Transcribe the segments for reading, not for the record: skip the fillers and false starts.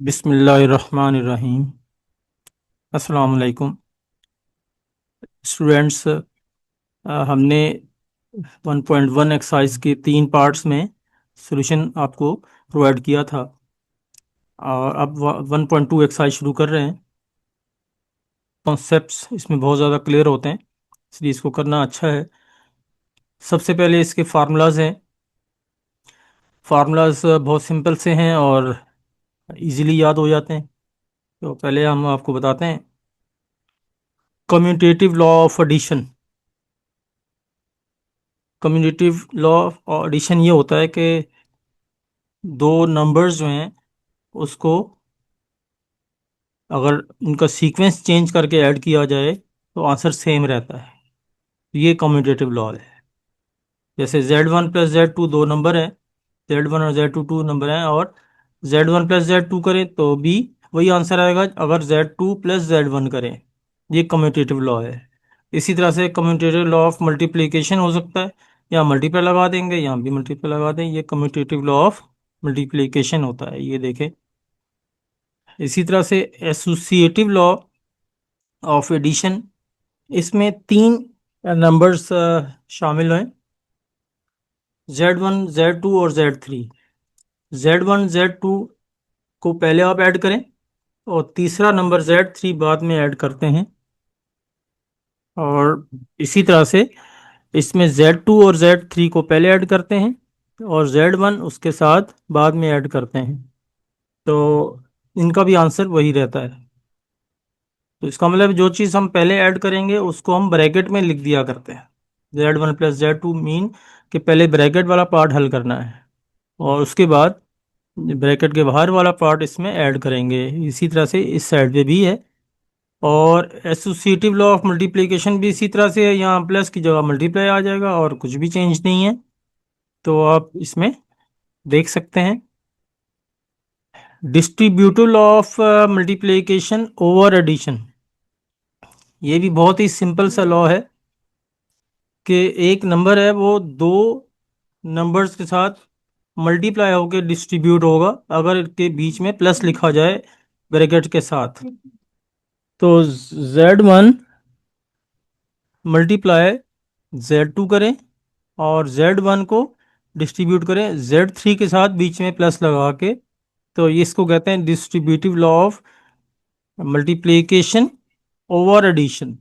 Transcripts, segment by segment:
बिस्मिल्लाहिर्रहमानिर्रहीम। अस्सलाम वालेकुम स्टूडेंट्स। हमने 1.1 एक्सरसाइज के 3 पार्ट्स में सॉल्यूशन आपको प्रोवाइड किया था और अब 1.2 एक्सरसाइज शुरू कर रहे हैं। कॉन्सेप्ट्स इसमें बहुत ज़्यादा क्लियर होते हैं, इसलिए इसको करना अच्छा है। सबसे पहले इसके फार्मूलाज हैं। फार्मूलाज बहुत सिंपल से हैं और इजीली याद हो जाते हैं। तो पहले हम आपको बताते हैं commutative law of addition. Commutative law of addition ये होता है कि दो नंबर्स जो हैं उसको अगर उनका सीक्वेंस चेंज करके ऐड किया जाए तो आंसर सेम रहता है। ये कम्यूटेटिव लॉ है। जैसे Z1 प्लस Z2 दो नंबर हैं, Z1 और Z2 टू नंबर हैं, और Z1 प्लस Z2 करें तो भी वही आंसर आएगा अगर Z2 प्लस Z1 करें। ये कम्यूटेटिव लॉ है। इसी तरह से कम्यूटेटिव लॉ ऑफ मल्टीप्लिकेशन हो सकता है, यहाँ मल्टीप्लाई लगा देंगे, यहाँ भी मल्टीप्लाई लगा दें। ये कम्यूटेटिव लॉ ऑफ मल्टीप्लिकेशन होता है, ये देखें। इसी तरह से एसोसिएटिव लॉ ऑफ एडिशन, इसमें तीन नंबर्स शामिल हैं, Z1 Z2 और Z3। Z1 Z2 को पहले आप ऐड करें और तीसरा नंबर Z3 बाद में ऐड करते हैं। और इसी तरह से इसमें Z2 और Z3 को पहले ऐड करते हैं और Z1 उसके साथ बाद में ऐड करते हैं। तो इनका भी आंसर वही रहता है। तो इसका मतलब जो चीज़ हम पहले ऐड करेंगे उसको हम ब्रैकेट में लिख दिया करते हैं। Z1 प्लस Z2 मीन कि पहले ब्रैकेट वाला पार्ट हल करना है और उसके बाद ब्रैकेट के बाहर वाला पार्ट इसमें ऐड करेंगे। इसी तरह से इस साइड पे भी है। और एसोसिएटिव लॉ ऑफ मल्टीप्लिकेशन भी इसी तरह से है, यहाँ प्लस की जगह मल्टीप्लाई आ जाएगा और कुछ भी चेंज नहीं है। तो आप इसमें देख सकते हैं distributive law of multiplication over addition. ये भी बहुत ही सिंपल सा लॉ है कि एक नंबर है वो दो नंबर्स के साथ मल्टीप्लाई होकर डिस्ट्रीब्यूट होगा अगर इनके बीच में प्लस लिखा जाए ब्रैकेट के साथ। तो Z1 मल्टीप्लाई Z2 करें और Z1 को डिस्ट्रीब्यूट करें Z3 के साथ बीच में प्लस लगा के। तो ये इसको कहते हैं distributive law of multiplication over addition.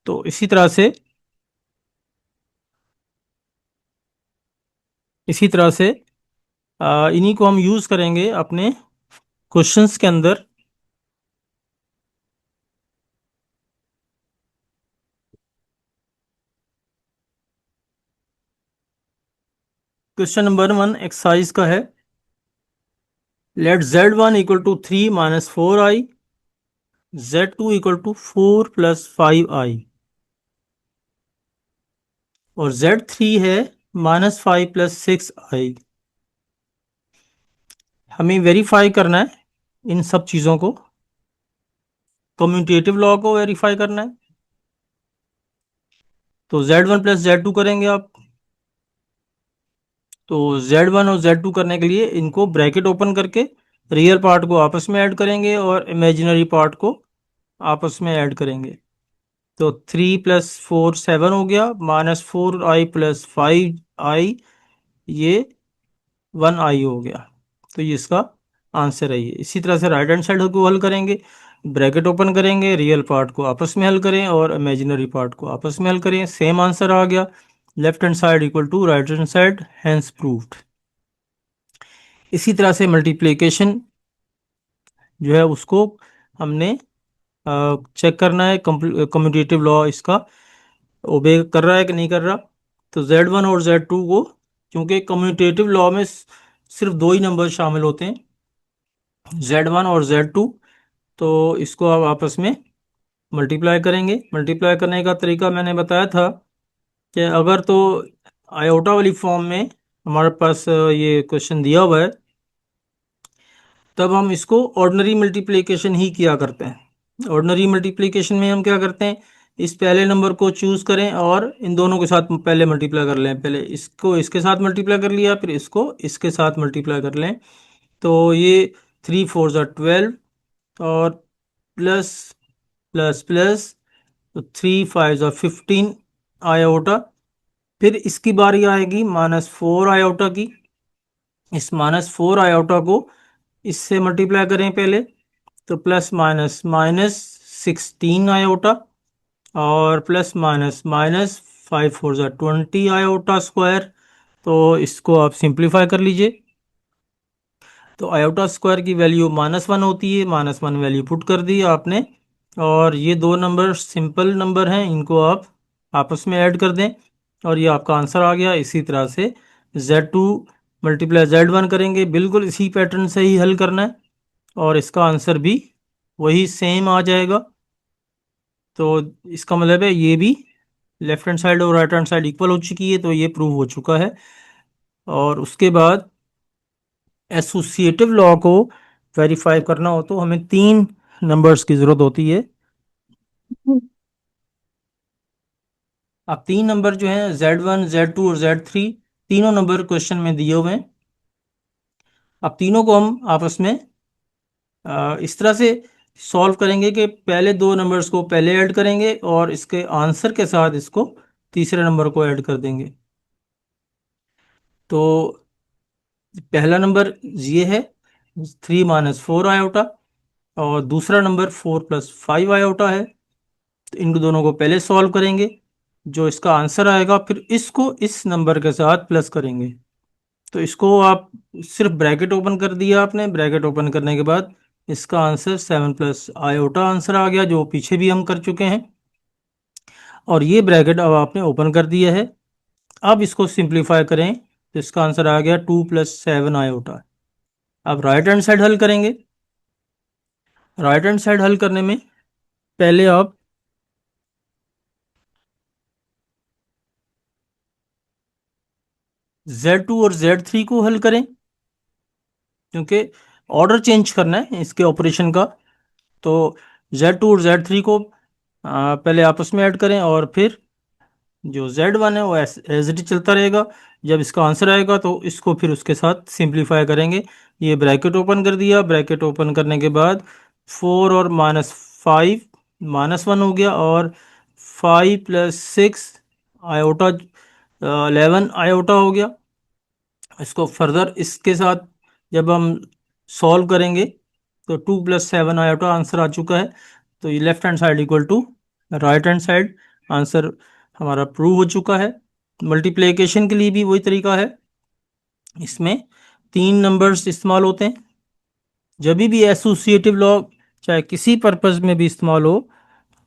तो इसी तरह से इन्हीं को हम यूज़ करेंगे अपने क्वेश्चंस के अंदर। क्वेश्चन नंबर 1 एक्सरसाइज का है। Let Z1 equal to 3 minus 4i, Z2 equal to 4 plus 5i और Z3 है माइनस 5 प्लस 6i। हमें वेरीफाई करना है इन सब चीज़ों को, कम्यूटेटिव लॉ को वेरीफाई करना है। तो Z1 प्लस Z2 करेंगे आप। तो Z1 और Z2 करने के लिए इनको ब्रैकेट ओपन करके रियल पार्ट को आपस में ऐड करेंगे और इमेजिनरी पार्ट को आपस में ऐड करेंगे। तो 3 प्लस 4 7 हो गया, माइनस 4i प्लस 5i, ये 1i हो गया। तो ये इसका आंसर है। ये इसी तरह से राइट हैंड साइड को हल करेंगे, ब्रैकेट ओपन करेंगे, रियल पार्ट को आपस में हल करें और इमेजिनरी पार्ट को आपस में हल करें, सेम आंसर आ गया। Left hand side equal to right hand side, hence proved. इसी तरह से मल्टीप्लिकेशन जो है उसको हमने चेक करना है, कम्यूटेटिव लॉ इसका ओबे कर रहा है कि नहीं कर रहा। तो Z1 और Z2 को, क्योंकि कम्यूटेटिव लॉ में सिर्फ दो ही नंबर शामिल होते हैं, Z1 और Z2, तो इसको आप आपस में मल्टीप्लाई करेंगे। मल्टीप्लाई करने का तरीका मैंने बताया था कि अगर तो आयोटा वाली फॉर्म में हमारे पास ये क्वेश्चन दिया हुआ है, तब हम इसको ऑर्डिनरी मल्टीप्लिकेशन ही किया करते हैं। ऑर्डिनरी मल्टीप्लिकेशन में हम क्या करते हैं, इस पहले नंबर को चूज करें और इन दोनों के साथ पहले मल्टीप्लाई कर लें। पहले इसको इसके साथ मल्टीप्लाई कर लिया, फिर इसको इसके साथ मल्टीप्लाई कर लें। तो ये थ्री फोर ज़ा 12 और प्लस प्लस प्लस, तो 3 5 ज़ा 15 आयोटा। फिर इसकी बारी आएगी -4 आयोटा की। इस -4 आयोटा को इससे मल्टीप्लाई करें पहले, तो प्लस माइनस माइनस 16 आयोटा और प्लस माइनस माइनस 5 4 ज़ा 20 आयोटा स्क्वायर। तो इसको आप सिंप्लीफाई कर लीजिए। तो आयोटा स्क्वायर की वैल्यू -1 होती है, -1 वैल्यू पुट कर दी आपने। और ये दो नंबर सिंपल नंबर हैं, इनको आप आपस में ऐड कर दें और ये आपका आंसर आ गया। इसी तरह से Z2 मल्टीप्लाई Z1 करेंगे, बिल्कुल इसी पैटर्न से ही हल करना है और इसका आंसर भी वही सेम आ जाएगा। तो इसका मतलब है ये भी लेफ्ट हैंड साइड और राइट हैंड साइड इक्वल हो चुकी है, तो ये प्रूव हो चुका है। और उसके बाद एसोसिएटिव लॉ को वेरीफाई करना हो तो हमें 3 नंबर्स की ज़रूरत होती है। अब 3 नंबर जो हैं Z1 Z2 और Z3, तीनों नंबर क्वेश्चन में दिए हुए हैं। अब तीनों को हम आपस में इस तरह से सॉल्व करेंगे कि पहले दो नंबर्स को पहले ऐड करेंगे और इसके आंसर के साथ इसको तीसरे नंबर को ऐड कर देंगे। तो पहला नंबर ये है 3 - 4 आयोटा और दूसरा नंबर 4 + 5 आयोटा है। तो इन दोनों को पहले सॉल्व करेंगे, जो इसका आंसर आएगा फिर इसको इस नंबर के साथ प्लस करेंगे। तो इसको आप सिर्फ ब्रैकेट ओपन कर दिया आपने, ब्रैकेट ओपन करने के बाद इसका आंसर 7 + आयोटा आंसर आ गया, जो पीछे भी हम कर चुके हैं। और ये ब्रैकेट अब आपने ओपन कर दिया है। अब इसको सिंप्लीफाई करें तो इसका आंसर आ गया 2 + 7 आयोटा। अब राइट हैंड साइड हल करेंगे। राइट हैंड साइड हल करने में पहले आप Z2 और Z3 को हल करें, क्योंकि ऑर्डर चेंज करना है इसके ऑपरेशन का। तो Z2 और Z3 को पहले आपस में ऐड करें और फिर जो Z1 है वो एज इट चलता रहेगा। जब इसका आंसर आएगा तो इसको फिर उसके साथ सिंप्लीफाई करेंगे। ये ब्रैकेट ओपन कर दिया, ब्रैकेट ओपन करने के बाद 4 और -5 -1 हो गया और 5 + 6 आयोटा 11 आयोटा हो गया। इसको फर्दर इसके साथ जब हम सॉल्व करेंगे तो 2 + 7 आयोटा आंसर आ चुका है। तो ये left hand side equal to right hand side answer हमारा प्रूव हो चुका है। मल्टीप्लिकेशन के लिए भी वही तरीका है, इसमें 3 नंबर्स इस्तेमाल होते हैं। जब भी एसोसिएटिव लॉ चाहे किसी पर्पज़ में भी इस्तेमाल हो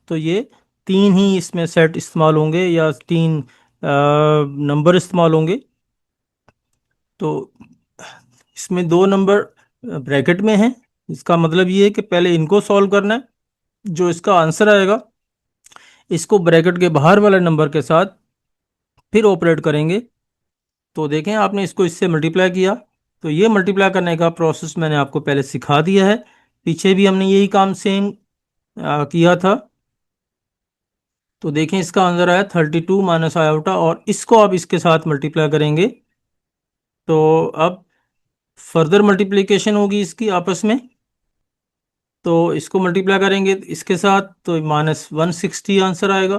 तो ये तीन ही इसमें सेट इस्तेमाल होंगे या तीन नंबर इस्तेमाल होंगे। तो इसमें 2 नंबर ब्रैकेट में हैं, इसका मतलब ये है कि पहले इनको सॉल्व करना है, जो इसका आंसर आएगा इसको ब्रैकेट के बाहर वाले नंबर के साथ फिर ऑपरेट करेंगे। तो देखें आपने इसको इससे मल्टीप्लाई किया, तो ये मल्टीप्लाई करने का प्रोसेस मैंने आपको पहले सिखा दिया है। पीछे भी हमने यही काम सेम किया था। तो देखें इसका आंसर आया 32 - आयोटा और इसको आप इसके साथ मल्टीप्लाई करेंगे तो अब फर्दर मल्टीप्लिकेशन होगी इसकी आपस में। तो इसको मल्टीप्लाई करेंगे इसके साथ तो -160 आंसर आएगा।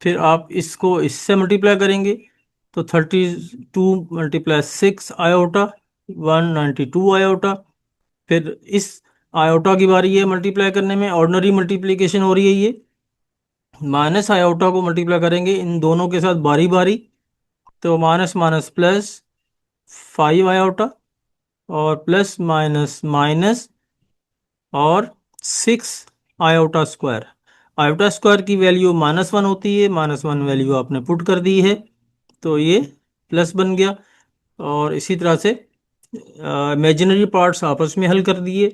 फिर आप इसको इससे मल्टीप्लाई करेंगे तो 32 × 6 आयोटा 192 आयोटा। फिर इस आयोटा की बारी है मल्टीप्लाई करने में, ऑर्डिनरी मल्टीप्लिकेशन हो रही है ये। माइनस आयोटा को मल्टीप्लाई करेंगे इन दोनों के साथ बारी बारी, तो माइनस माइनस प्लस 5 आयोटा और प्लस माइनस माइनस और 6 आयोटा स्क्वायर। आयोटा स्क्वायर की वैल्यू -1 होती है, -1 वैल्यू आपने पुट कर दी है तो ये प्लस बन गया। और इसी तरह से इमेजिनरी पार्ट्स आपस में हल कर दिए।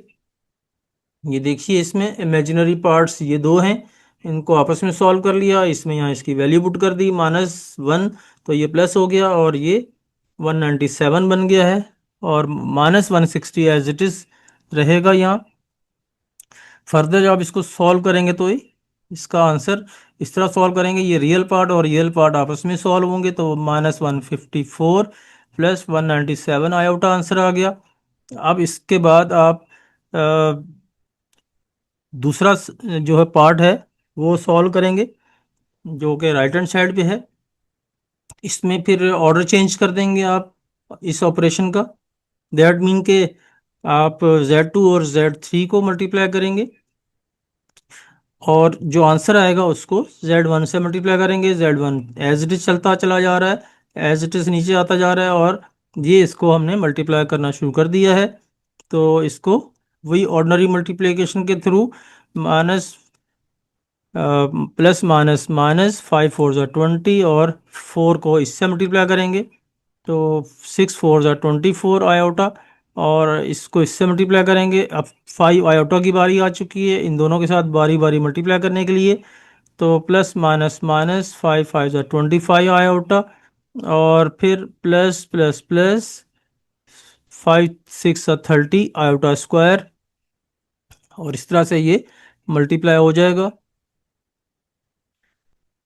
ये देखिए इसमें इमेजिनरी पार्ट्स ये दो हैं, इनको आपस में सॉल्व कर लिया, इसमें यहाँ इसकी वैल्यू पुट कर दी -1, तो ये प्लस हो गया और ये 197 बन गया है और -160 एज इट इज़ रहेगा यहाँ। फर्दर जब आप इसको सॉल्व करेंगे तो इसका आंसर इस तरह सॉल्व करेंगे, ये रियल पार्ट और रियल पार्ट आपस में सॉल्व होंगे तो -154 + 197 आयोटा आंसर आ गया। अब इसके बाद आप दूसरा जो है पार्ट है वो सॉल्व करेंगे, जो कि राइट हैंड साइड पे है। इसमें फिर ऑर्डर चेंज कर देंगे आप इस ऑपरेशन का। दैट मीन के आप Z2 और Z3 को मल्टीप्लाई करेंगे, और जो आंसर आएगा उसको Z1 से मल्टीप्लाई करेंगे। Z1 एज इट इज चलता चला जा रहा है, एज इट इज नीचे आता जा रहा है, और ये इसको हमने मल्टीप्लाई करना शुरू कर दिया है। तो इसको वही ऑर्डिनरी मल्टीप्लिकेशन के through minus plus minus minus, 5 4 ज़ा 20, और 4 को इससे मल्टीप्लाई करेंगे तो 6 4 ज़ा 24 आयोटा, और इसको इससे मल्टीप्लाई करेंगे। अब 5 आयोटा की बारी आ चुकी है इन दोनों के साथ बारी बारी मल्टीप्लाई करने के लिए। तो प्लस माइनस माइनस, 5 5 ज़ा 25 आयोटा, और फिर प्लस प्लस प्लस, 5 6 ज़ा 30 आयोटा स्क्वायर, और इस तरह से ये मल्टीप्लाई हो जाएगा।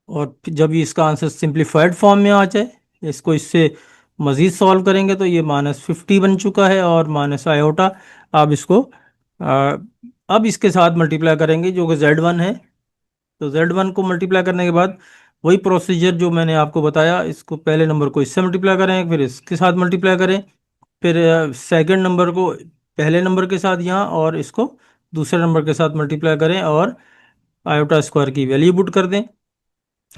और फिर जब ये इसका आंसर सिंप्लीफाइड फॉर्म में आ जाए, इसको इससे मज़ीद सॉल्व करेंगे तो ये -50 बन चुका है, और माइनस आयोटा। आप इसको आ, अब इसके साथ मल्टीप्लाई करेंगे जो कि Z1 है। तो Z1 को मल्टीप्लाई करने के बाद वही प्रोसीजर जो मैंने आपको बताया, इसको पहले नंबर को इससे मल्टीप्लाई करें, फिर इसके साथ मल्टीप्लाई करें, फिर सेकंड नंबर को पहले नंबर के साथ यहाँ, और इसको दूसरे नंबर के साथ मल्टीप्लाई करें, और आयोटा स्क्वायर की वैल्यू पुट कर दें,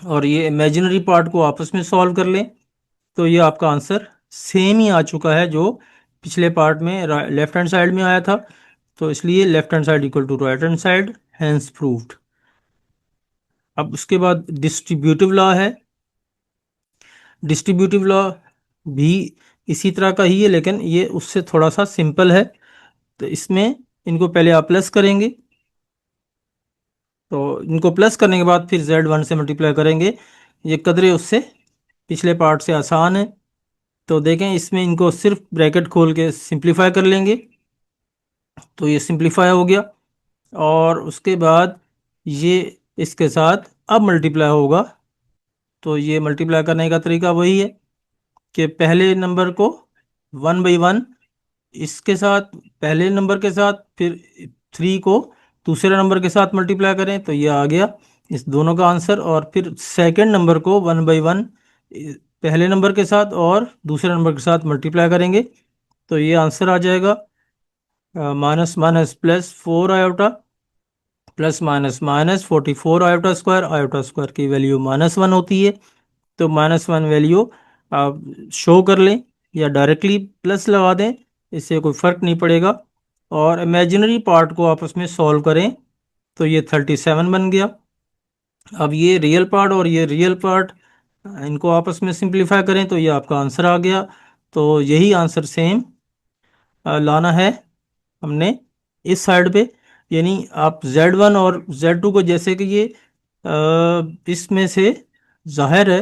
और ये इमेजिनरी पार्ट को आपस में सॉल्व कर लें। तो ये आपका आंसर सेम ही आ चुका है जो पिछले पार्ट में लेफ्ट हैंड साइड में आया था। तो इसलिए left hand side equal to right hand side, hence proved. अब उसके बाद डिस्ट्रीब्यूटिव लॉ है। डिस्ट्रीब्यूटिव लॉ भी इसी तरह का ही है, लेकिन ये उससे थोड़ा सा सिंपल है। तो इसमें इनको पहले आप प्लस करेंगे, तो इनको प्लस करने के बाद फिर Z1 से मल्टीप्लाई करेंगे। ये कदरे उससे पिछले पार्ट से आसान है। तो देखें, इसमें इनको सिर्फ ब्रैकेट खोल के सिंप्लीफाई कर लेंगे, तो ये सिंप्लीफाई हो गया। और उसके बाद ये इसके साथ अब मल्टीप्लाई होगा। तो ये मल्टीप्लाई करने का तरीका वही है कि पहले नंबर को 1/1 इसके साथ, पहले नंबर के साथ, फिर 3 को दूसरे नंबर के साथ मल्टीप्लाई करें, तो ये आ गया इस दोनों का आंसर। और फिर सेकंड नंबर को 1/1 पहले नंबर के साथ और दूसरे नंबर के साथ मल्टीप्लाई करेंगे, तो ये आंसर आ जाएगा minus minus plus 4 iota, plus minus minus 44 iota square की वैल्यू -1 होती है। तो -1 वैल्यू आप शो कर लें या डायरेक्टली प्लस लगा दें, इससे कोई फ़र्क नहीं पड़ेगा। और इमेजिनरी पार्ट को आपस में सॉल्व करें तो ये 37 बन गया। अब ये रियल पार्ट और ये रियल पार्ट, इनको आपस में सिंप्लीफाई करें तो ये आपका आंसर आ गया। तो यही आंसर सेम लाना है हमने इस साइड पे। यानी आप Z1 और Z2 को, जैसे कि ये इसमें से जाहिर है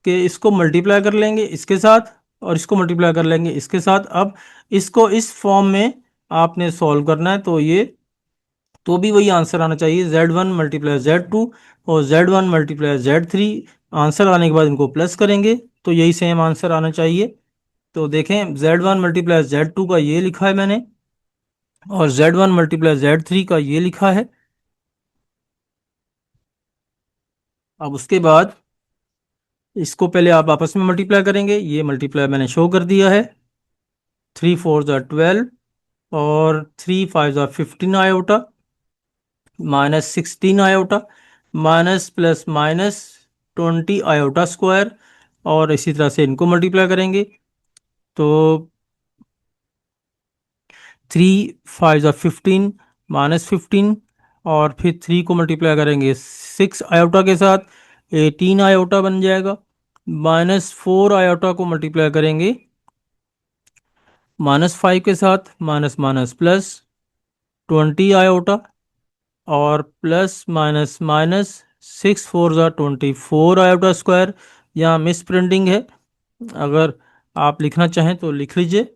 कि इसको मल्टीप्लाई कर लेंगे इसके साथ, और इसको मल्टीप्लाई कर लेंगे इसके साथ। अब इसको इस फॉर्म में आपने सॉल्व करना है, तो ये तो भी वही आंसर आना चाहिए, Z1 मल्टीप्लाई Z2 और Z1 मल्टीप्लाई Z3। आंसर आने के बाद इनको प्लस करेंगे तो यही सेम आंसर आना चाहिए। तो देखें, Z1 मल्टीप्लाई Z2 का ये लिखा है मैंने, और Z1 मल्टीप्लाई Z3 का ये लिखा है। अब उसके बाद इसको पहले आप आपस में मल्टीप्लाई करेंगे, ये मल्टीप्लाई मैंने शो कर दिया है। 3 4 ज़ा 12, और 3 5 ज़ा 15 iota, -16 iota, minus plus minus 20 iota square, और इसी तरह से इनको मल्टीप्लाई करेंगे। तो 3 5 ज़ा 15, -15, और फिर 3 को मल्टीप्लाई करेंगे 6 आयोटा के साथ, 18 आयोटा बन जाएगा। -4 आयोटा को मल्टीप्लाई करेंगे -5 के साथ, माइनस माइनस प्लस 20 आयोटा, और प्लस माइनस माइनस 6 4 ज़ा 24 आयोटा स्क्वायर। यहाँ मिस प्रिंटिंग है, अगर आप लिखना चाहें तो लिख लीजिए।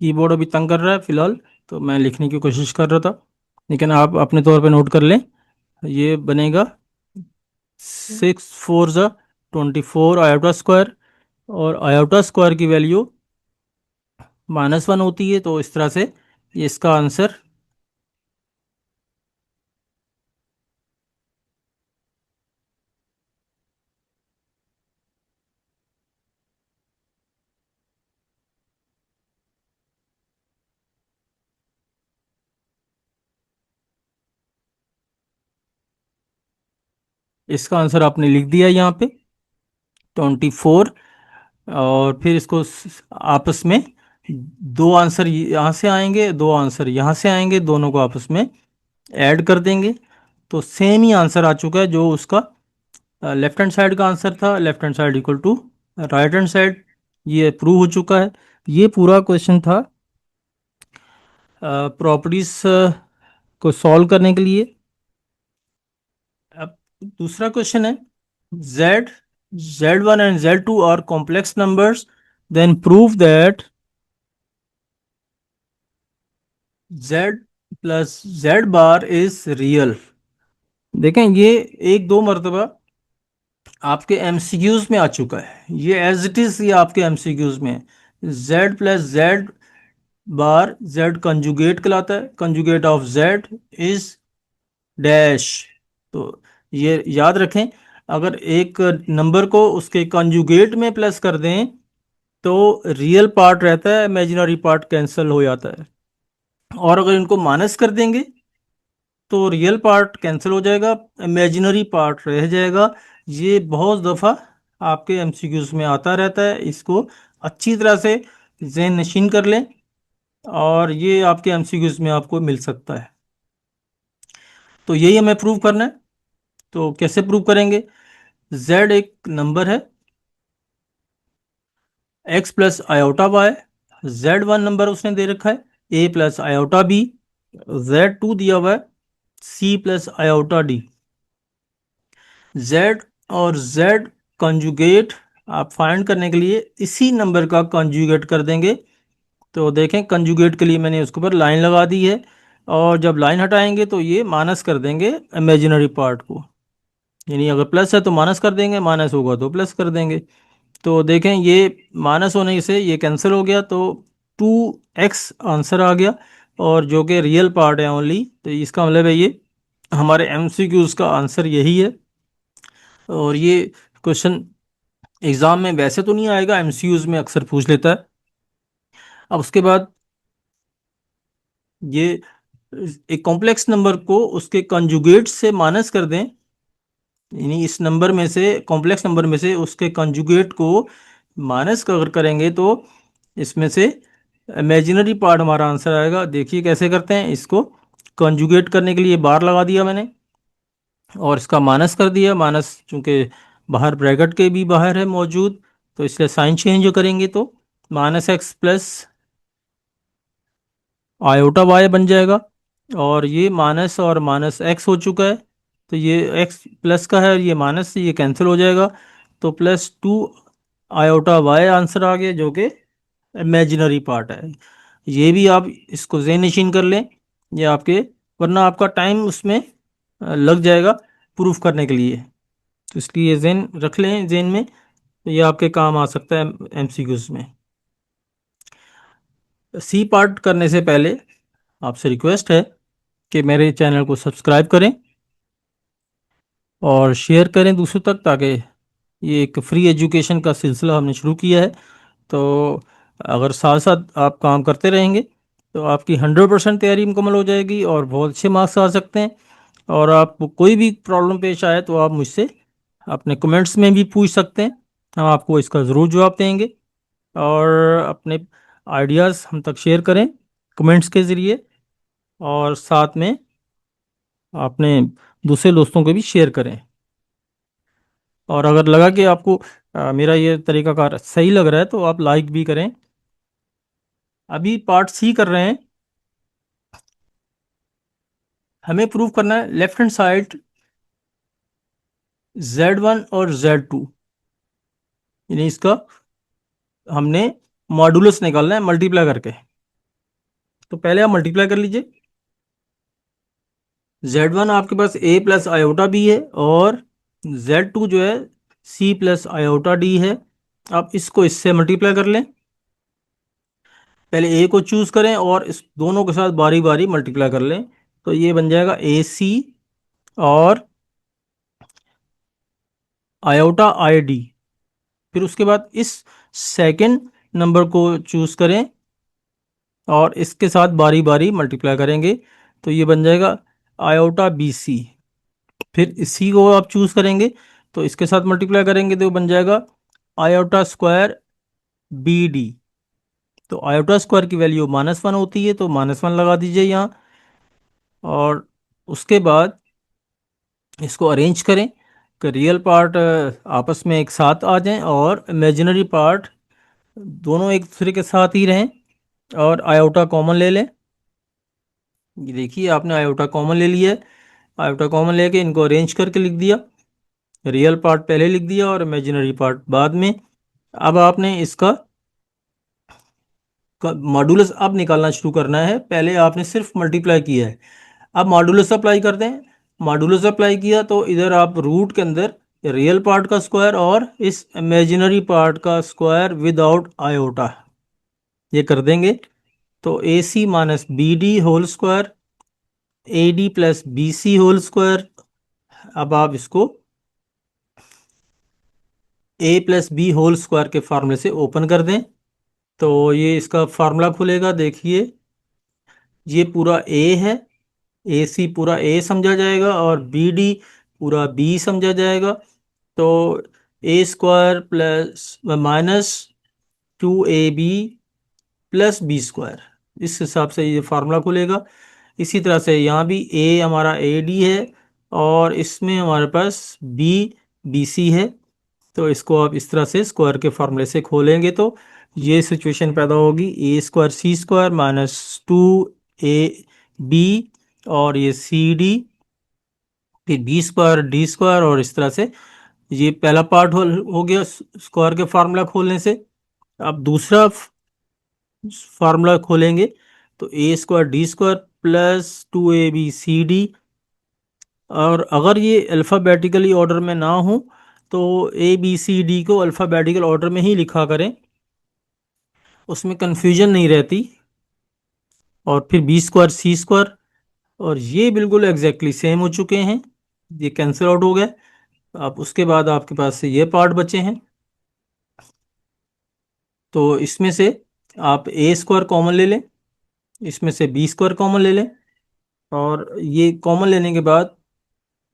कीबोर्ड अभी तंग कर रहा है फिलहाल, तो मैं लिखने की कोशिश कर रहा था, लेकिन आप अपने तौर पे नोट कर लें। ये बनेगा 6 4 ज़ा 24 आयोटा स्क्वायर, और आयोटा स्क्वायर की वैल्यू -1 होती है, तो इस तरह से ये इसका आंसर इसका आंसर आपने लिख दिया यहाँ पे 24। और फिर इसको आपस में दो आंसर यहाँ से आएंगे, दो आंसर यहाँ से आएंगे, दोनों को आपस में ऐड कर देंगे, तो सेम ही आंसर आ चुका है जो उसका लेफ्ट हैंड साइड का आंसर था, left hand side equal to right hand side. ये प्रूव हो चुका है। ये पूरा क्वेश्चन था प्रॉपर्टीज को सॉल्व करने के लिए। अब दूसरा क्वेश्चन है, z z1 and z2 are complex numbers, then prove that z plus z bar is real। देखें, ये एक दो मरतबा आपके एमसीक्यूज में आ चुका है, ये एज इट इज, ये आपके एमसीक्यूज में है। z प्लस जेड बार z कंजुगेट कहलाता है, conjugate of z is dash. तो ये याद रखें, अगर एक नंबर को उसके कंजुगेट में प्लस कर दें तो रियल पार्ट रहता है, इमेजिनरी पार्ट कैंसिल हो जाता है। और अगर इनको माइनस कर देंगे तो रियल पार्ट कैंसिल हो जाएगा, इमेजिनरी पार्ट रह जाएगा। ये बहुत दफ़ा आपके एमसीक्यूज में आता रहता है, इसको अच्छी तरह से ज़हन नशीन कर लें, और ये आपके एमसीक्यूज में आपको मिल सकता है। तो यही हमें प्रूव करना है। तो कैसे प्रूव करेंगे? z एक नंबर है, x plus iota Y, z1 number उसने दे रखा है a plus iota b, z2 दिया हुआ है c plus iota d। z और z कंजुगेट आप फाइंड करने के लिए इसी नंबर का कंजुगेट कर देंगे। तो देखें, कंजुगेट के लिए मैंने उसके ऊपर लाइन लगा दी है, और जब लाइन हटाएंगे तो ये माइनस कर देंगे इमेजिनरी पार्ट को, यानी अगर प्लस है तो माइनस कर देंगे, माइनस होगा तो प्लस कर देंगे। तो देखें, ये माइनस होने से ये कैंसिल हो गया, तो 2x आंसर आ गया, और जो कि रियल पार्ट है ओनली। तो इसका मतलब है ये हमारे एमसीक्यूज का आंसर यही है। और ये क्वेश्चन एग्ज़ाम में वैसे तो नहीं आएगा, एमसीक्यूज में अक्सर पूछ लेता है। अब उसके बाद ये एक कॉम्प्लेक्स नंबर को उसके कंजुगेट से माइनस कर दें, यानी इस नंबर में से, कॉम्प्लेक्स नंबर में से उसके कंजुगेट को माइनस अगर करेंगे तो इसमें से इमेजिनरी पार्ट हमारा आंसर आएगा। देखिए कैसे करते हैं इसको। कंजुगेट करने के लिए बार लगा दिया मैंने, और इसका माइनस कर दिया। माइनस चूंकि बाहर ब्रैकेट के भी बाहर है मौजूद, तो इसलिए साइन चेंज करेंगे तो -x प्लस आयोटा वाई बन जाएगा। और ये माइनस और माइनस एक्स हो चुका है, तो ये एक्स प्लस का है और ये माइनस से ये कैंसिल हो जाएगा, तो +2 आयोटा वाई आंसर आ गया, जो कि इमेजिनरी पार्ट है। ये भी आप इसको ज़हन नशीन कर लें, ये आपके, वरना आपका टाइम उसमें लग जाएगा प्रूफ करने के लिए। तो इसलिए ज़हन रख लें ज़हन में, तो ये आपके काम आ सकता है एमसीक्यूज में। सी पार्ट करने से पहले आपसे रिक्वेस्ट है कि मेरे चैनल को सब्सक्राइब करें और शेयर करें दूसरों तक, ताकि ये एक फ्री एजुकेशन का सिलसिला हमने शुरू किया है। तो अगर साथ साथ आप काम करते रहेंगे तो आपकी 100% तैयारी मुकम्मल हो जाएगी और बहुत अच्छे मार्क्स आ सकते हैं। और आपको कोई भी प्रॉब्लम पेश आए तो आप मुझसे अपने कमेंट्स में भी पूछ सकते हैं, हम आपको इसका ज़रूर जवाब देंगे। और अपने आइडियाज़ हम तक शेयर करें कमेंट्स के ज़रिए, और साथ में अपने दूसरे दोस्तों को भी शेयर करें। और अगर लगा कि आपको मेरा ये तरीकाकार सही लग रहा है तो आप लाइक भी करें। अभी पार्ट सी कर रहे हैं। हमें प्रूव करना है लेफ्ट हैंड साइड z1 और z2, यानी इसका हमने मॉडुलस निकालना है मल्टीप्लाई करके। तो पहले आप मल्टीप्लाई कर लीजिए। Z1 आपके पास A प्लस आयोटा बी है, और Z2 जो है C प्लस आयोटा डी है। आप इसको इससे मल्टीप्लाई कर लें। पहले A को चूज करें और इस दोनों के साथ बारी बारी मल्टीप्लाई कर लें। तो ये बन जाएगा AC और आयोटा आई डी। फिर उसके बाद इस सेकंड नंबर को चूज करें और इसके साथ बारी बारी मल्टीप्लाई करेंगे। तो ये बन जाएगा आयोटा बी सी। फिर इसी को आप चूज करेंगे तो इसके साथ मल्टीप्लाई करेंगे तो बन जाएगा आयोटा स्क्वायर बी डी। तो आयोटा स्क्वायर की वैल्यू -1 होती है, तो -1 लगा दीजिए यहाँ। और उसके बाद इसको अरेंज करें कि रियल पार्ट आपस में एक साथ आ जाएं और इमेजिनरी पार्ट दोनों एक दूसरे के साथ ही रहें। और आयोटा कॉमन ले लें। ये देखिए आपने आयोटा कॉमन ले लिया है। आयोटा कॉमन लेके इनको अरेंज करके लिख दिया। रियल पार्ट पहले लिख दिया और इमेजिनरी पार्ट बाद में। अब आपने इसका मॉडुलस अब निकालना शुरू करना है। पहले आपने सिर्फ मल्टीप्लाई किया है, अब मॉडुलस अप्लाई कर दें। मॉडुलस अप्लाई किया तो इधर आप रूट के अंदर रियल पार्ट का स्क्वायर और इस इमेजिनरी पार्ट का स्क्वायर विदाउट आयोटा ये कर देंगे। तो A C minus B D whole square A D plus B C whole square. अब आप इसको A plus B whole square के फार्मूले से ओपन कर दें। तो ये इसका फार्मूला खुलेगा, देखिए ये पूरा ए है, ए सी पूरा ए समझा जाएगा और बी डी पूरा बी समझा जाएगा। तो A square plus minus 2ab plus B square, इस हिसाब से ये फार्मूला खुलेगा। इसी तरह से यहाँ भी ए हमारा ए डी है और इसमें हमारे पास बी बी सी है। तो इसको आप इस तरह से स्क्वायर के फार्मूले से खोलेंगे तो ये सिचुएशन पैदा होगी, ए स्क्वायर सी स्क्वायर -2ab और ये सी डी, फिर बी स्क्वायर डी स्क्वायर। और इस तरह से ये पहला पार्ट हो गया स्क्वायर के फार्मूला खोलने से। अब दूसरा फार्मूला खोलेंगे तो A square D square plus 2ab c d। और अगर ये अल्फ़ाबेटिकली ऑर्डर में ना हो तो ए बी सी डी को अल्फ़ाबेटिकल ऑर्डर में ही लिखा करें, उसमें कन्फ्यूजन नहीं रहती। और फिर बी स्क्वायर सी स्क्वायर, और ये बिल्कुल एग्जैक्टली सेम हो चुके हैं, ये कैंसिल आउट हो गए। अब उसके बाद आपके पास से ये पार्ट बचे हैं। तो इसमें से आप ए स्क्वायर कॉमन ले लें, इसमें से बी स्क्वायर कॉमन ले लें। और ये कॉमन लेने के बाद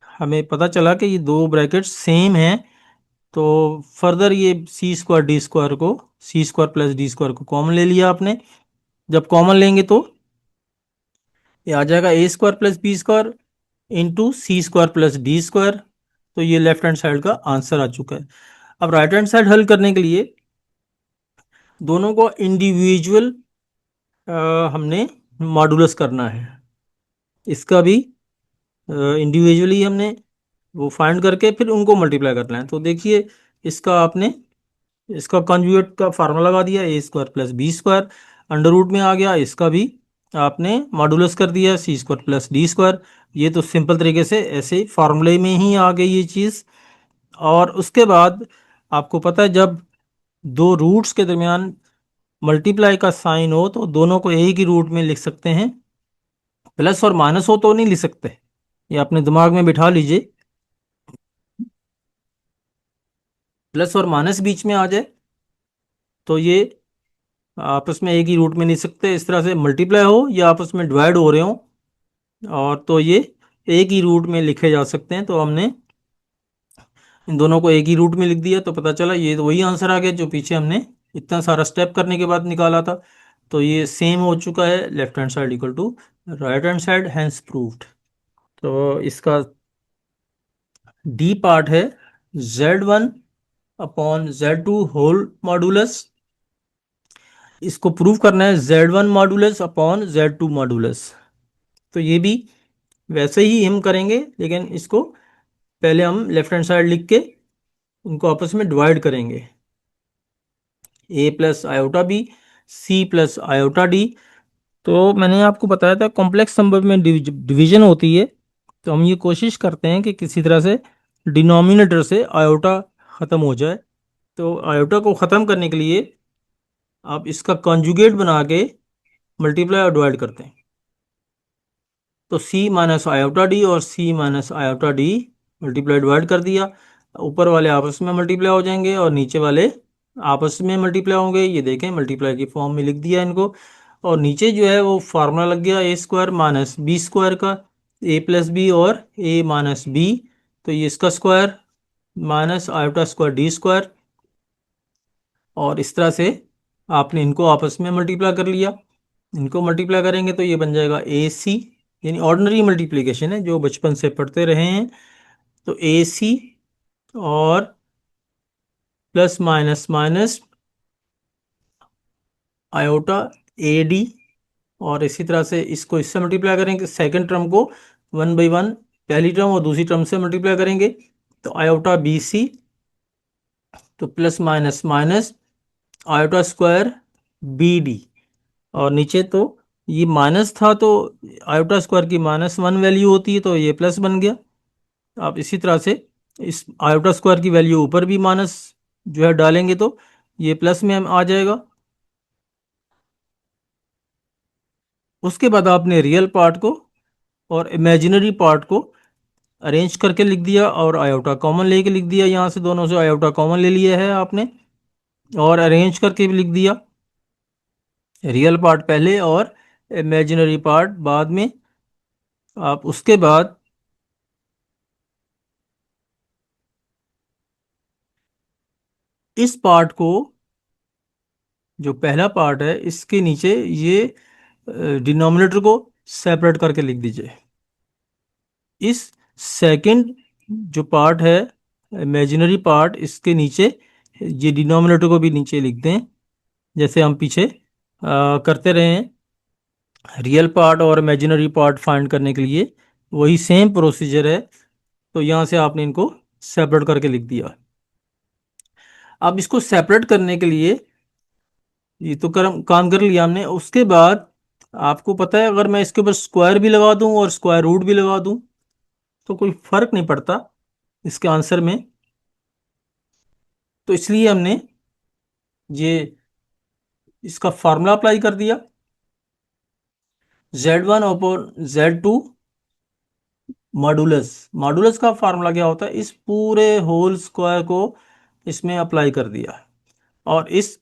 हमें पता चला कि ये दो ब्रैकेट सेम हैं। तो फर्दर ये सी स्क्वायर डी स्क्वायर को, सी स्क्वायर प्लस डी स्क्वायर को कॉमन ले लिया आपने। जब कॉमन लेंगे तो ये आ जाएगा A square plus B square into C square plus D square. तो ये लेफ्ट हैंड साइड का आंसर आ चुका है। अब राइट हैंड साइड हल करने के लिए दोनों को इंडिविजुअल हमने मॉडुलस करना है। इसका भी इंडिविजुअली हमने वो फाइंड करके फिर उनको मल्टीप्लाई करना है। तो देखिए इसका आपने इसका कॉन्जुगेट का फार्मूला लगा दिया, A square plus B square under root में आ गया। इसका भी आपने मॉडुलस कर दिया C square plus D square. ये तो सिंपल तरीके से ऐसे फार्मूले में ही आ गई ये चीज़। और उसके बाद आपको पता है जब दो रूट्स के दरमियान मल्टीप्लाई का साइन हो तो दोनों को एक ही रूट में लिख सकते हैं। प्लस और माइनस हो तो नहीं लिख सकते, ये अपने दिमाग में बिठा लीजिए। प्लस और माइनस बीच में आ जाए तो ये आपस में एक ही रूट में नहीं सकते। इस तरह से मल्टीप्लाई हो या आपस में डिवाइड हो रहे हो और तो ये एक ही रूट में लिखे जा सकते हैं। तो हमने इन दोनों को एक ही रूट में लिख दिया तो पता चला ये तो वही आंसर आ गया जो पीछे हमने इतना सारा स्टेप करने के बाद निकाला था। तो ये सेम हो चुका है, left hand side equal to right hand side, hence proved. तो इसका डी पार्ट है Z1 upon Z2 whole modulus. इसको प्रूव करना है Z1 modulus upon Z2 modulus. तो ये भी वैसे ही हम करेंगे, लेकिन इसको पहले हम लेफ्ट हैंड साइड लिख के इनको आपस में डिवाइड करेंगे। A plus iota B C plus iota D. तो मैंने आपको बताया था कॉम्प्लेक्स नंबर में डिवीजन होती है, तो हम ये कोशिश करते हैं कि किसी तरह से डिनोमिनेटर से आयोटा ख़त्म हो जाए। तो आयोटा को ख़त्म करने के लिए आप इसका कॉन्जुगेट बना के मल्टीप्लाई और डिवाइड करते हैं। तो सी माइनस आयोटा डी और C minus iota D multiply divide कर दिया। ऊपर वाले आपस में मल्टीप्लाई हो जाएंगे और नीचे वाले आपस में मल्टीप्लाई होंगे। ये देखें मल्टीप्लाई की फॉर्म में लिख दिया इनको। और नीचे जो है वो फार्मूला लग गया ए स्क्वायर माइनस बी स्क्वायर का, ए प्लस बी और ए माइनस बी। तो ये इसका square minus iota square D square. और इस तरह से आपने इनको आपस में मल्टीप्लाई कर लिया। इनको मल्टीप्लाई करेंगे तो ये बन जाएगा ए सी, यानी ऑर्डिनरी मल्टीप्लिकेशन है जो बचपन से पढ़ते रहे हैं। तो ए सी और plus minus minus iota A D. और इसी तरह से इसको इससे मल्टीप्लाई करेंगे, सेकंड टर्म को वन बाई वन पहली टर्म और दूसरी टर्म से मल्टीप्लाई करेंगे। तो आयोटा बी सी, तो plus minus minus iota square B D. और नीचे तो ये माइनस था तो आयोटा स्क्वायर की माइनस वन वैल्यू होती है तो ये प्लस बन गया। आप इसी तरह से इस आयोटा स्क्वायर की वैल्यू ऊपर भी माइनस जो है डालेंगे तो ये प्लस में आ जाएगा। उसके बाद आपने रियल पार्ट को और इमेजिनरी पार्ट को अरेंज करके लिख दिया और आयोटा कॉमन लेके लिख दिया। यहाँ से दोनों से आयोटा कॉमन ले लिया है आपने और अरेंज करके भी लिख दिया। रियल पार्ट पहले और इमेजिनरी पार्ट बाद में। आप उसके बाद इस पार्ट को, जो पहला पार्ट है इसके नीचे ये डिनोमिनेटर को सेपरेट करके लिख दीजिए। इस सेकंड जो पार्ट है इमेजिनरी पार्ट, इसके नीचे ये डिनोमिनेटर को भी नीचे लिख दें जैसे हम पीछे करते रहे हैं। रियल पार्ट और इमेजिनरी पार्ट फाइंड करने के लिए वही सेम प्रोसीजर है। तो यहाँ से आपने इनको सेपरेट करके लिख दिया। अब इसको सेपरेट करने के लिए ये तो काम कर लिया हमने। उसके बाद आपको पता है अगर मैं इसके ऊपर स्क्वायर भी लगा दूं और स्क्वायर रूट भी लगा दूं तो कोई फर्क नहीं पड़ता इसके आंसर में। तो इसलिए हमने ये इसका फार्मूला अप्लाई कर दिया। Z1 upon Z2 modulus. Modulus का फार्मूला क्या होता है, इस पूरे होल स्क्वायर को इसमें अप्लाई कर दिया और इस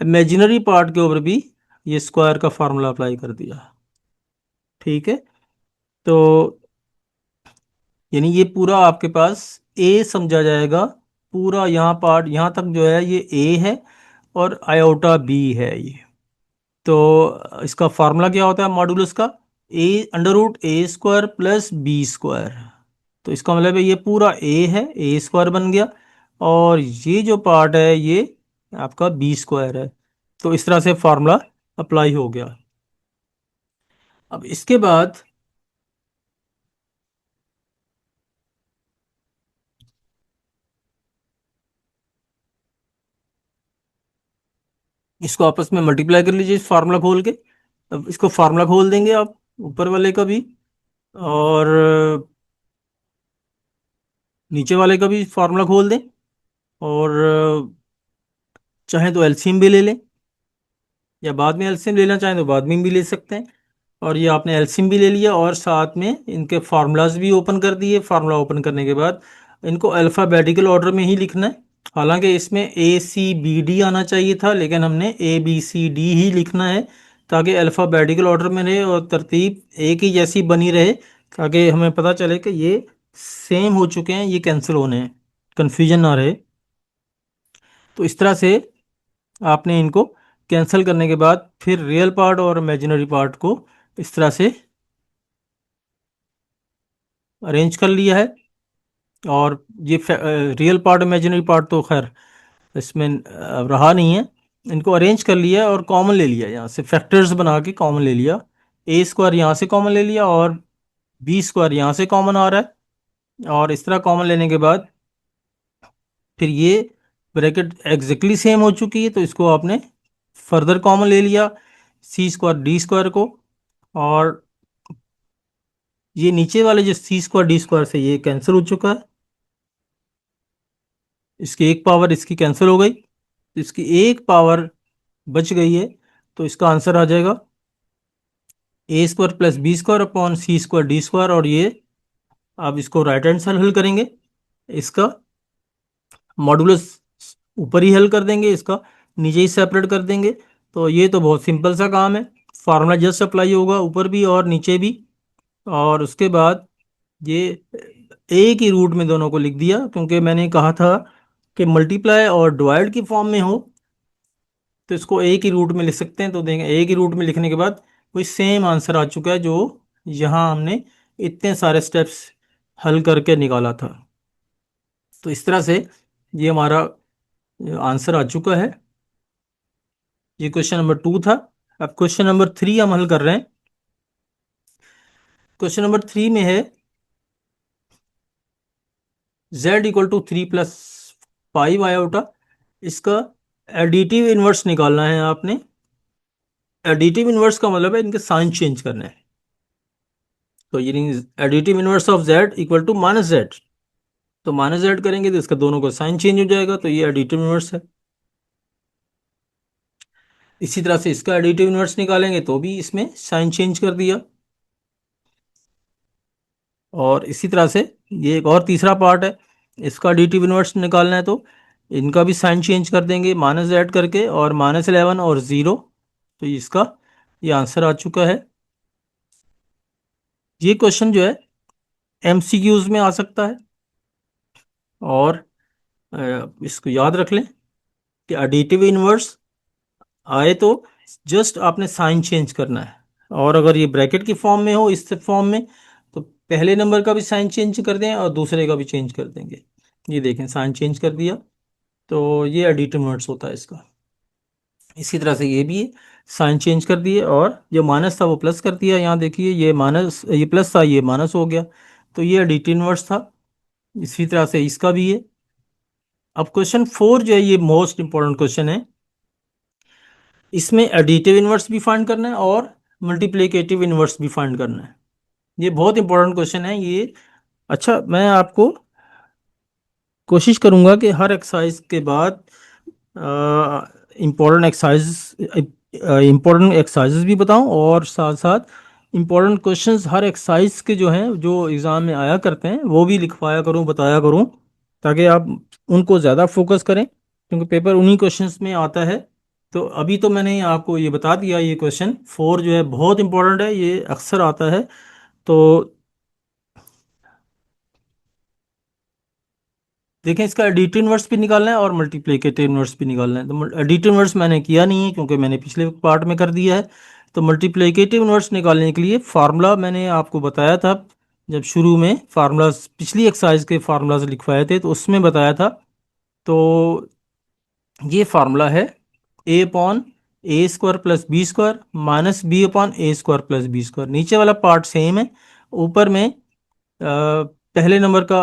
इमेजिनरी पार्ट के ऊपर भी ये स्क्वायर का फार्मूला अप्लाई कर दिया। ठीक है। तो यानी ये पूरा आपके पास ए समझा जाएगा। पूरा यहाँ पार्ट यहाँ तक जो है ये ए है और आयोटा बी है ये। तो इसका फार्मूला क्या होता है मॉडुलस का, A under root A square plus B square. तो इसका मतलब है ये पूरा ए है, ए स्क्वायर बन गया और ये जो पार्ट है ये आपका बी स्क्वायर है। तो इस तरह से फार्मूला अप्लाई हो गया। अब इसके बाद इसको आपस में मल्टीप्लाई कर लीजिए इस फार्मूला खोल के। अब इसको फार्मूला खोल देंगे आप ऊपर वाले का भी और नीचे वाले का भी फार्मूला खोल दें। और चाहे तो एलसीएम भी ले लें या बाद में एलसीएम लेना चाहें तो बाद में भी ले सकते हैं। और ये आपने एलसीएम भी ले लिया और साथ में इनके फार्मूलाज भी ओपन कर दिए। फार्मूला ओपन करने के बाद इनको अल्फ़ाबेटिकल ऑर्डर में ही लिखना है। हालांकि इसमें ए सी बी डी आना चाहिए था लेकिन हमने ए बी सी डी ही लिखना है ताकि अल्फ़ाबेटिकल ऑर्डर में रहे और तरतीब एक ही जैसी बनी रहे, ताकि हमें पता चले कि ये सेम हो चुके हैं, ये कैंसिल होने हैं, कन्फ्यूजन ना रहे। तो इस तरह से आपने इनको कैंसिल करने के बाद फिर रियल पार्ट और इमेजिनरी पार्ट को इस तरह से अरेंज कर लिया है। और ये रियल पार्ट इमेजिनरी पार्ट तो खैर इसमें रहा नहीं है। इनको अरेंज कर लिया और कॉमन ले लिया, यहाँ से फैक्टर्स बना के कॉमन ले लिया। ए स्क्वायर यहाँ से कॉमन ले लिया और बी स्क्वायर यहाँ से कॉमन आ रहा है। और इस तरह कॉमन लेने के बाद फिर ये ब्रैकेट एग्जैक्टली सेम हो चुकी है तो इसको आपने फर्दर कॉमन ले लिया। सी स्क्वायर डी स्क्वायर को, और ये नीचे वाले जो सी स्क्वायर डी स्क्वायर से ये कैंसिल हो चुका है, इसकी एक पावर इसकी कैंसिल हो गई, तो इसकी एक पावर बच गई है। तो इसका आंसर आ जाएगा A square plus B square upon C square D square. और ये आप इसको राइट हैंड साइड हल करेंगे, इसका मॉडुलस ऊपर ही हल कर देंगे, इसका नीचे ही सेपरेट कर देंगे। तो ये तो बहुत सिंपल सा काम है, फार्मूला जस्ट अप्लाई होगा ऊपर भी और नीचे भी। और उसके बाद ये एक ही रूट में दोनों को लिख दिया, क्योंकि मैंने कहा था कि मल्टीप्लाई और डिवाइड की फॉर्म में हो तो इसको एक ही रूट में लिख सकते हैं। तो देखें, एक ही रूट में लिखने के बाद कोई सेम आंसर आ चुका है जो यहाँ हमने इतने सारे स्टेप्स हल करके निकाला था। तो इस तरह से ये हमारा आंसर आ चुका है। ये क्वेश्चन नंबर 2 था। अब क्वेश्चन नंबर 3 हम हल कर रहे हैं। क्वेश्चन नंबर 3 में है z इक्वल टू 3 + 5 i। इसका एडिटिव इनवर्स निकालना है आपने। एडिटिव इनवर्स का मतलब है इनके साइन चेंज करना है। तो ये additive inverse of z equal to -z। तो -z करेंगे तो इसका दोनों का साइन चेंज हो जाएगा, तो ये एडिटिव इनवर्स है। इसी तरह से इसका एडिटिव इनवर्स निकालेंगे तो भी इसमें साइन चेंज कर दिया। और इसी तरह से ये एक और तीसरा पार्ट है, इसका एडिटिव इनवर्स निकालना है तो इनका भी साइन चेंज कर देंगे, -z करके, और -11 और 0। तो इसका ये आंसर आ चुका है। ये क्वेश्चन जो है एमसीक्यूज में आ सकता है, और इसको याद रख लें कि एडिटिव इनवर्स आए तो जस्ट आपने साइन चेंज करना है। और अगर ये ब्रैकेट की फॉर्म में हो, इस फॉर्म में, तो पहले नंबर का भी साइन चेंज कर दें और दूसरे का भी चेंज कर देंगे। ये देखें, साइन चेंज कर दिया, तो ये एडिटिव इनवर्स होता है इसका। इसी तरह से ये भी साइन चेंज कर दिए, और जो माइनस था वो प्लस कर दिया। यहाँ देखिए, ये माइनस, ये प्लस था, ये माइनस हो गया, तो ये एडिटिव इनवर्स था। इसी तरह से इसका भी है। अब क्वेश्चन 4 जो है ये मोस्ट इंपॉर्टेंट क्वेश्चन है। इसमें एडिटिव इनवर्स भी फाइंड करना है और मल्टीप्लिकेटिव इनवर्स भी फाइंड करना है। ये बहुत इंपॉर्टेंट क्वेश्चन है ये। अच्छा, मैं आपको कोशिश करूंगा कि हर एक्सरसाइज के बाद इम्पोर्टेंट एक्सरसाइजेस भी बताऊं, और साथ साथ इम्पोर्टेंट क्वेश्चंस हर एक्सरसाइज के जो हैं, जो एग्ज़ाम में आया करते हैं, वो भी लिखवाया करूं, बताया करूं, ताकि आप उनको ज़्यादा फोकस करें, क्योंकि पेपर उन्हीं क्वेश्चंस में आता है। तो अभी तो मैंने आपको ये बता दिया, ये क्वेश्चन 4 जो है बहुत इंपॉर्टेंट है, ये अक्सर आता है। तो देखें, इसका एडिटिव इनवर्स भी निकालना है और मल्टीप्लिकेटिव इनवर्स भी निकालना है। तो एडिटिव इनवर्स मैंने किया नहीं है, क्योंकि मैंने पिछले पार्ट में कर दिया है। तो मल्टीप्लिकेटिव इनवर्स निकालने के लिए फार्मूला मैंने आपको बताया था, जब शुरू में फार्मूला पिछली एक्सरसाइज के फार्मूलाज लिखवाए थे तो उसमें बताया था। तो ये फार्मूला है a/a² + b² -b/a² + b²। नीचे वाला पार्ट सेम है, ऊपर में पहले नंबर का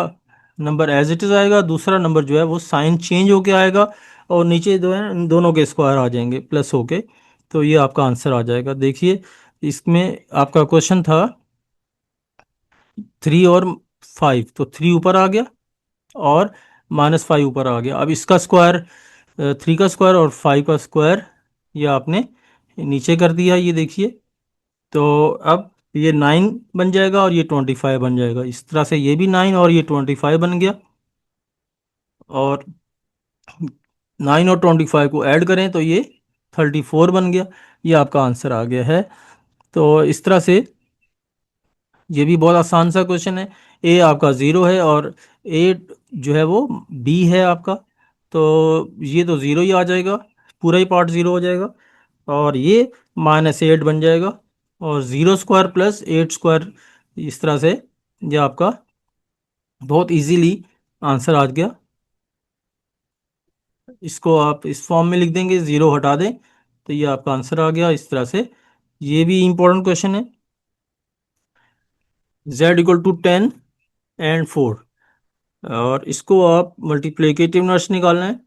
नंबर एज इट इज आएगा, दूसरा नंबर जो है वो साइन चेंज होके आएगा, और नीचे जो है इन दोनों के स्क्वायर आ जाएंगे प्लस होके। तो ये आपका आंसर आ जाएगा। देखिए, इसमें आपका क्वेश्चन था 3 और 5, तो 3 ऊपर आ गया और -5 ऊपर आ गया। अब इसका स्क्वायर, 3 का स्क्वायर और 5 का स्क्वायर, ये आपने नीचे कर दिया, ये देखिए। तो अब ये 9 बन जाएगा और ये 25 बन जाएगा। इस तरह से ये भी 9 और ये 25 बन गया, और 9 और 25 को ऐड करें तो ये 34 बन गया। ये आपका आंसर आ गया है। तो इस तरह से ये भी बहुत आसान सा क्वेश्चन है। ए आपका 0 है और ए जो है वो बी है आपका, तो ये तो 0 ही आ जाएगा, पूरा ही पार्ट 0 हो जाएगा। और ये -8 बन जाएगा, और 0² + 8²। इस तरह से ये आपका बहुत इजीली आंसर आ गया। इसको आप इस फॉर्म में लिख देंगे, 0 हटा दें, तो ये आपका आंसर आ गया। इस तरह से ये भी इंपॉर्टेंट क्वेश्चन है। z = 10 and 4, और इसको आप मल्टीप्लिकेटिव इनवर्स निकालना है।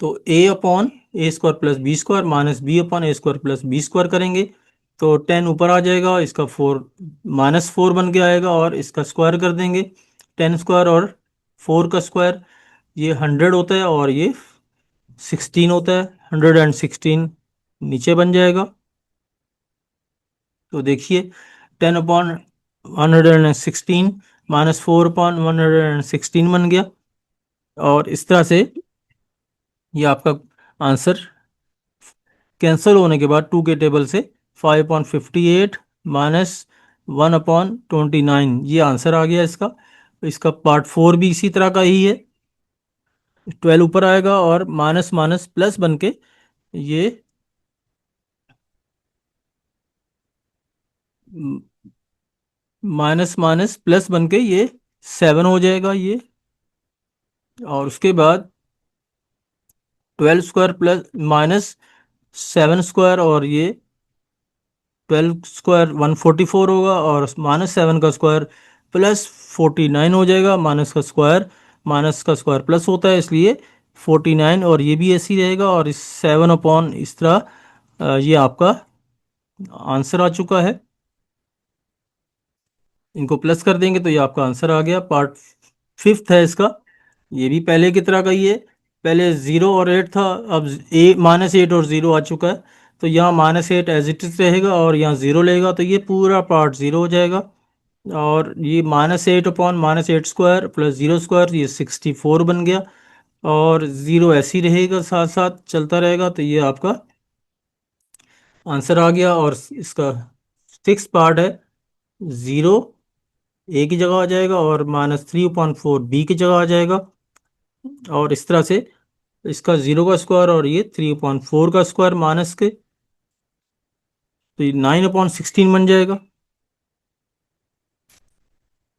तो A upon A square plus B square minus B upon A square plus B square करेंगे तो 10 ऊपर आ जाएगा, इसका 4 -4 बन के आएगा और इसका स्क्वायर कर देंगे। 10 स्क्वायर और 4 का स्क्वायर ये 100 होता है और ये 16 होता है। 116 नीचे बन जाएगा। तो देखिए 10 अपॉन 116 -4 अपॉन 116 बन गया। और इस तरह से ये आपका आंसर कैंसिल होने के बाद 2 के टेबल से 5/58 -1/29 ये आंसर आ गया इसका। इसका पार्ट 4 भी इसी तरह का ही है। 12 ऊपर आएगा और माइनस माइनस प्लस बन के ये माइनस माइनस प्लस बन के ये 7 हो जाएगा ये। और उसके बाद 12 स्क्वायर प्लस माइनस 7 स्क्वायर और ये 12 स्क्वायर 144 होगा और -7 का स्क्वायर +49 हो जाएगा। माइनस का स्क्वायर प्लस होता है इसलिए 49 और ये भी ऐसे ही रहेगा और इस 7 अपॉन इस तरह ये आपका आंसर आ चुका है। इनको प्लस कर देंगे तो ये आपका आंसर आ गया। पार्ट 5th है इसका, ये भी पहले की तरह का ही है। पहले 0 और 8 था, अब -8 और 0 आ चुका है। तो यहाँ -8 एज इट इज रहेगा और यहाँ 0 लेगा तो ये पूरा पार्ट 0 हो जाएगा। और ये -8 अपॉन -8 स्क्वायर प्लस 0 स्क्वायर ये 64 बन गया। और 0 ऐसे ही रहेगा, साथ साथ चलता रहेगा। तो ये आपका आंसर आ गया। और इसका 6th पार्ट है, 0 ए की जगह आ जाएगा और -3/4 बी की जगह आ जाएगा। और इस तरह से इसका 0 का स्क्वायर और ये 3/4 का स्क्वायर माइनस के तो ये 9/16 बन जाएगा।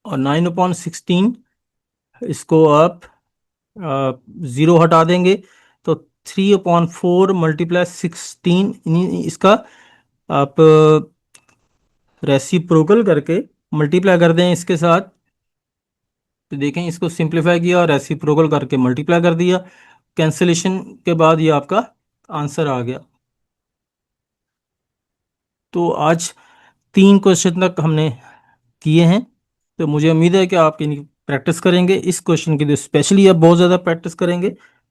और 9/16 इसको आप 0 हटा देंगे तो 3/4 मल्टीप्लाई 16 इसका आप रेसिप्रोकल करके मल्टीप्लाई कर दें इसके साथ। तो देखें, इसको सिंप्लीफाई किया और रेसिप्रोकल करके मल्टीप्लाई कर दिया। कैंसिलेशन के बाद ये आपका आंसर आ गया। तो आज 3 क्वेश्चन तक हमने किए हैं। तो मुझे उम्मीद है कि आप इनकी प्रैक्टिस करेंगे। इस क्वेश्चन की तो स्पेशली आप बहुत ज़्यादा प्रैक्टिस करेंगे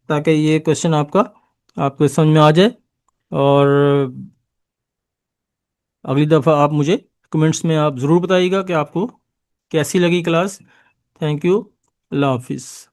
ताकि ये क्वेश्चन आपको समझ में आ जाए। और अगली दफ़ा आप मुझे कमेंट्स में आप ज़रूर बताइएगा कि आपको कैसी लगी क्लास। Thank you. अल्लाह हाफिज़।